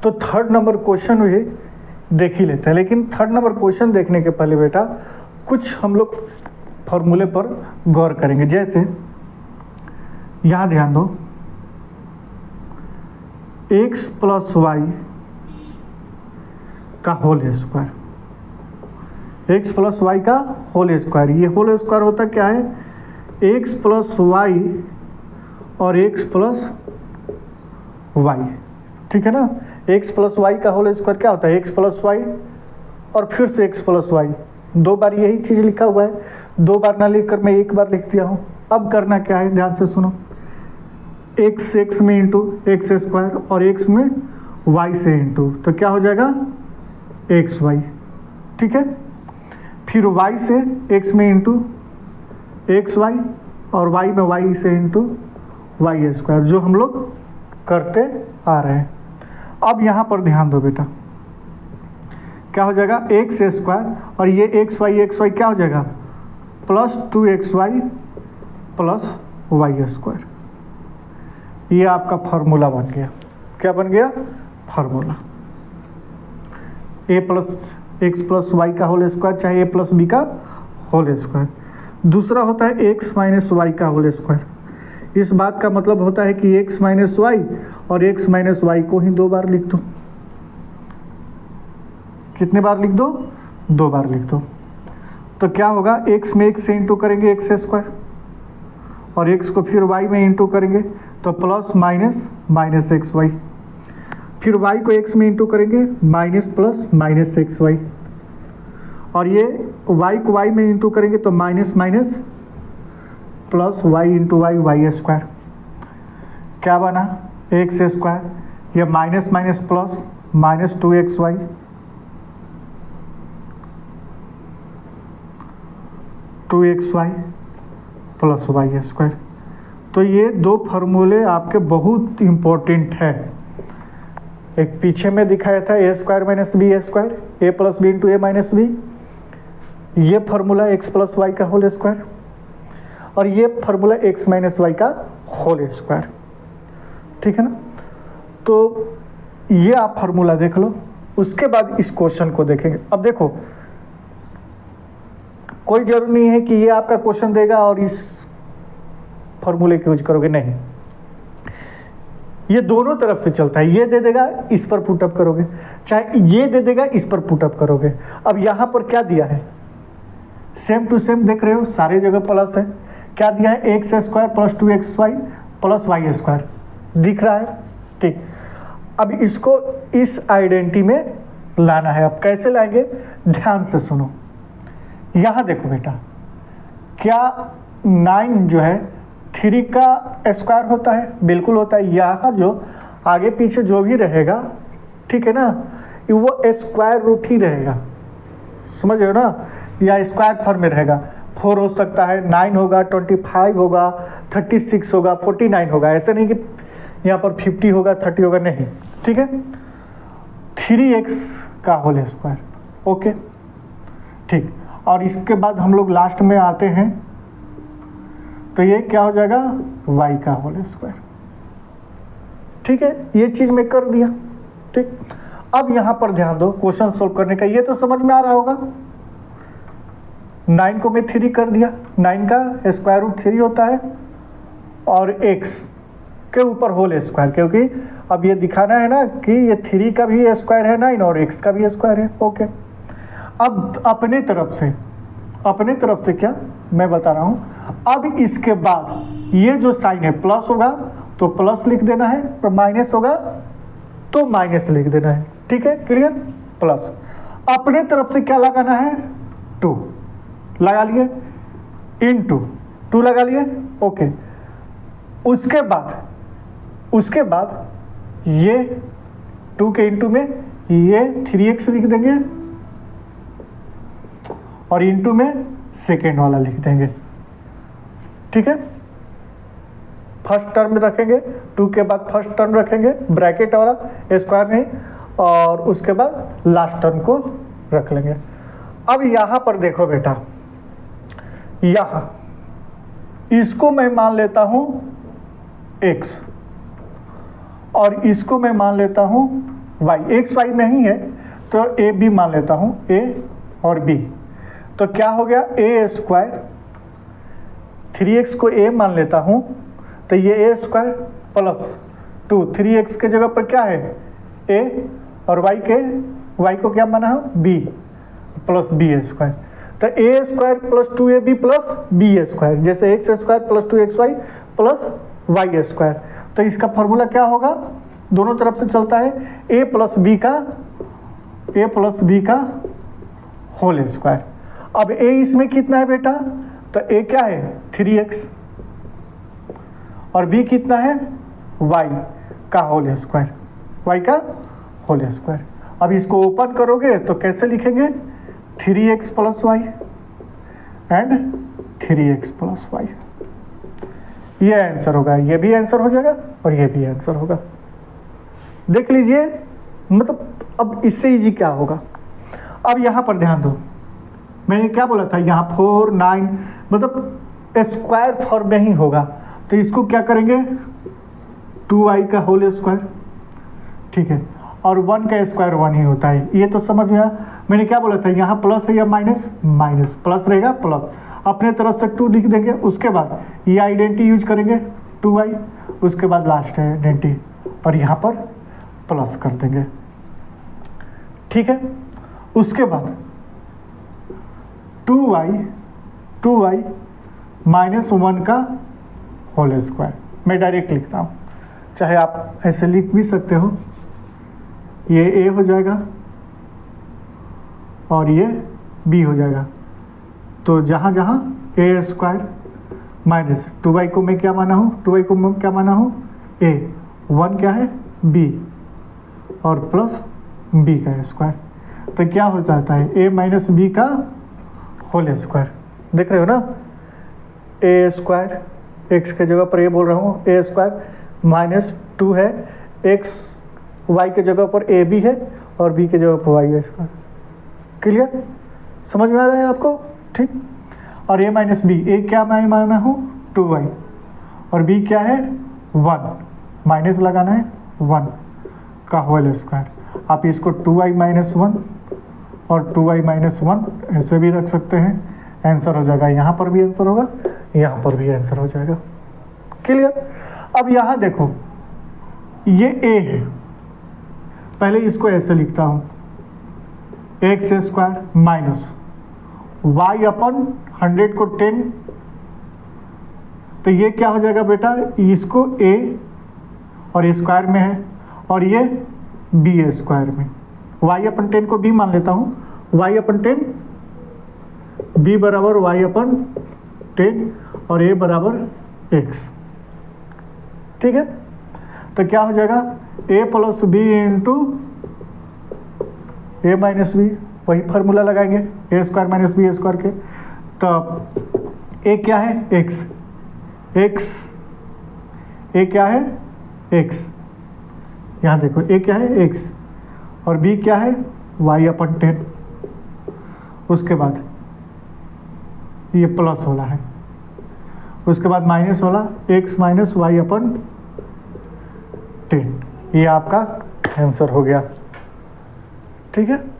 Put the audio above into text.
तो third number question भी देख ही लेते हैं, लेकिन थर्ड नंबर क्वेश्चन देखने के पहले बेटा कुछ हम लोग फॉर्मूले पर गौर करेंगे। जैसे यहाँ ध्यान दो, x प्लस वाई का whole square, x plus y का होल स्क्वायर, ये होल स्क्वायर होता क्या है, x प्लस वाई और x प्लस वाई, ठीक है ना। x प्लस वाई का होल स्क्वायर क्या होता है, x प्लस वाई और फिर से x प्लस वाई, दो बार यही चीज़ लिखा हुआ है, दो बार ना लिखकर मैं एक बार लिख दिया हूँ। अब करना क्या है, ध्यान से सुनो, x में इंटू एक्स स्क्वायर और x में y से इंटू, तो क्या हो जाएगा एक्स वाई, ठीक है। फिर y से x में इंटू एक्स वाई और y में y से इंटू वाई स्क्वायर, जो हम लोग करते आ रहे हैं। अब यहाँ पर ध्यान दो बेटा, क्या हो जाएगा एक्स स्क्वायर और ये एक्स वाई क्या हो जाएगा plus 2xy plus y square, ये आपका फार्मूला बन गया। क्या बन गया, formula a plus x plus y का होल स्क्वायर चाहे a प्लस बी का होल स्क्वायर। दूसरा होता है x माइनस वाई का होल स्क्वायर। इस बात का मतलब होता है कि x माइनस वाई और x माइनस वाई को ही दो बार लिख दो। कितने बार लिख दो, दो बार लिख दो। तो क्या होगा, x में x से इंटू करेंगे एक्स स्क्वायर और x को फिर y में इंटू करेंगे तो plus minus minus x y, फिर y को x में इंटू करेंगे minus plus minus x y और ये y को y में इंटू करेंगे तो minus minus plus y into y square. क्या बना, एक्स स्क्वायर, ये minus minus plus minus 2xy plus y square. तो ये दो फार्मूले आपके बहुत इम्पोर्टेंट है। एक पीछे में दिखाया था ए square minus b square, A plus b into a minus B, ये फार्मूला एक्स प्लस वाई का होल स्क्वायर और ये फार्मूला एक्स माइनस वाई का होल स्क्वायर, ठीक है ना। तो ये आप फार्मूला देख लो, उसके बाद इस क्वेश्चन को देखेंगे। अब देखो, कोई जरूरी नहीं है कि ये आपका क्वेश्चन देगा और इस फॉर्मूले की यूज करोगे, नहीं, ये दोनों तरफ से चलता है। ये दे देगा, इस पर पुटअप करोगे, चाहे ये दे देगा, इस पर पुटअप करोगे। अब यहाँ पर क्या दिया है, सेम टू सेम देख रहे हो, सारे जगह प्लस है। क्या दिया है, x square plus 2xy plus y square दिख रहा है, ठीक। अब इसको इस आइडेंटिटी में लाना है। अब कैसे लाएंगे, ध्यान से सुनो। यहाँ देखो बेटा, क्या 9 जो है 3 का स्क्वायर होता है, बिल्कुल होता है। यहाँ जो आगे पीछे जो भी रहेगा, ठीक है ना, वो स्क्वायर रूट ही रहेगा, समझ रहे हो ना, या स्क्वायर फॉर्म में रहेगा। 4 हो सकता है, 9 होगा, 25 होगा, 36 होगा, 49 होगा। ऐसे नहीं कि यहाँ पर 50 होगा, 30 होगा, नहीं, ठीक है। 3x का होल स्क्वायर, ओके, ठीक। और इसके बाद हम लोग लास्ट में आते हैं, तो ये क्या हो जाएगा, y का होल स्क्वायर, ठीक है। ये चीज़ मैं कर दिया, ठीक। अब यहाँ पर ध्यान दो, क्वेश्चन सोल्व करने का, ये तो समझ में आ रहा होगा। 9 को मैं 3 कर दिया, 9 का स्क्वायर रूट 3 होता है और x के ऊपर होल स्क्वायर, क्योंकि अब ये दिखाना है ना कि ये 3 का भी स्क्वायर है 9 और x का भी स्क्वायर है, ओके। अब अपने तरफ से क्या मैं बता रहा हूँ। अब इसके बाद ये जो साइन है, प्लस होगा तो प्लस लिख देना है और माइनस होगा तो माइनस लिख देना है, ठीक है, क्लियर। प्लस अपने तरफ से क्या लगाना है, 2 लगा लिए, इंटू 2 लगा लिए, ओके। उसके बाद ये 2 के इंटू में ये 3x लिख देंगे और इंटू में सेकेंड वाला लिख देंगे, ठीक है। फर्स्ट टर्म रखेंगे, 2 के बाद फर्स्ट टर्म रखेंगे, ब्रैकेट वाला, स्क्वायर नहीं, और उसके बाद लास्ट टर्म को रख लेंगे। अब यहाँ पर देखो बेटा, यहाँ इसको मैं मान लेता हूँ x और इसको मैं मान लेता हूँ वाई, एक्स वाई नहीं है तो ए बी मान लेता हूँ, ए और बी। तो क्या हो गया, ए स्क्वायर, 3x को ए मान लेता हूँ तो ये ए स्क्वायर प्लस 2, 3x के जगह पर क्या है ए, और वाई को क्या माना है बी, प्लस बी स्क्वायर। तो a square plus 2ab plus b square, जैसे x square plus 2xy plus y square. तो इसका फॉर्मूला क्या होगा, दोनों तरफ से चलता है a प्लस बी का होल स्क्वायर। अब a इसमें कितना है बेटा, तो a क्या है 3x और b कितना है y का होल स्क्वायर, y का होल स्क्वायर। अब इसको ओपन करोगे तो कैसे लिखेंगे, 3x plus y and 3x plus y. ये आंसर होगा, ये भी आंसर हो जाएगा और ये भी आंसर होगा। देख लीजिए, मतलब अब इससे इजी क्या होगा। अब यहाँ पर ध्यान दो, मैंने क्या बोला था, यहाँ 4 9 मतलब स्क्वायर फॉर्म में ही होगा, तो इसको क्या करेंगे 2i का होल स्क्वायर, ठीक है, और 1 का स्क्वायर 1 ही होता है, ये तो समझ में आया। मैंने क्या बोला था, यहाँ प्लस है या माइनस, माइनस, प्लस रहेगा प्लस, अपने तरफ से 2 लिख देंगे, उसके बाद ये आइडेंटिटी यूज करेंगे 2i, उसके बाद लास्ट है आइडेंटिटी और यहाँ पर प्लस कर देंगे, ठीक है। उसके बाद 2i माइनस 1 का होल स्क्वायर, मैं डायरेक्ट लिखता हूँ, चाहे आप ऐसे लिख भी सकते हो, ये a हो जाएगा और ये b हो जाएगा। तो जहाँ जहाँ a स्क्वायर माइनस 2y को मैं क्या माना हूँ, 2y को मैं क्या माना हूँ a, 1 क्या है b और प्लस b का स्क्वायर, तो क्या हो जाता है a माइनस b का होल स्क्वायर। देख रहे हो ना, a स्क्वायर, x के जगह पर ये बोल रहा हूँ a स्क्वायर माइनस 2 है, x y के जगह पर ए बी है और b के जगह पर वाई स्क्वायर। क्लियर, समझ में आ रहा है आपको, ठीक। और a माइनस बी, ए क्या मैं माना हूँ 2y और b क्या है 1, माइनस लगाना है 1 का होल स्क्वायर। आप इसको 2y माइनस 1 और 2y माइनस 1 ऐसे भी रख सकते हैं, आंसर हो जाएगा, यहाँ पर भी आंसर होगा, यहाँ पर भी आंसर हो जाएगा। क्लियर। अब यहाँ देखो, ये a है, पहले इसको ऐसे लिखता हूँ, एक्स स्क्वायर माइनस वाई अपन 100 को 10, तो ये क्या हो जाएगा बेटा, इसको a और स्क्वायर में है और ये b स्क्वायर में, y अपन 10 को b मान लेता हूँ, y अपन 10, b बराबर y अपन 10 और a बराबर x, ठीक है। तो क्या हो जाएगा a plus b into a minus b, वही फार्मूला लगाएंगे a square minus b square के। तो ए क्या है x, ए क्या है x, यहाँ देखो ए क्या है x और b क्या है y अपन 10, उसके बाद ये प्लस वाला है, उसके बाद माइनस वाला x माइनस वाई अपन 10, ये आपका आंसर हो गया, ठीक है।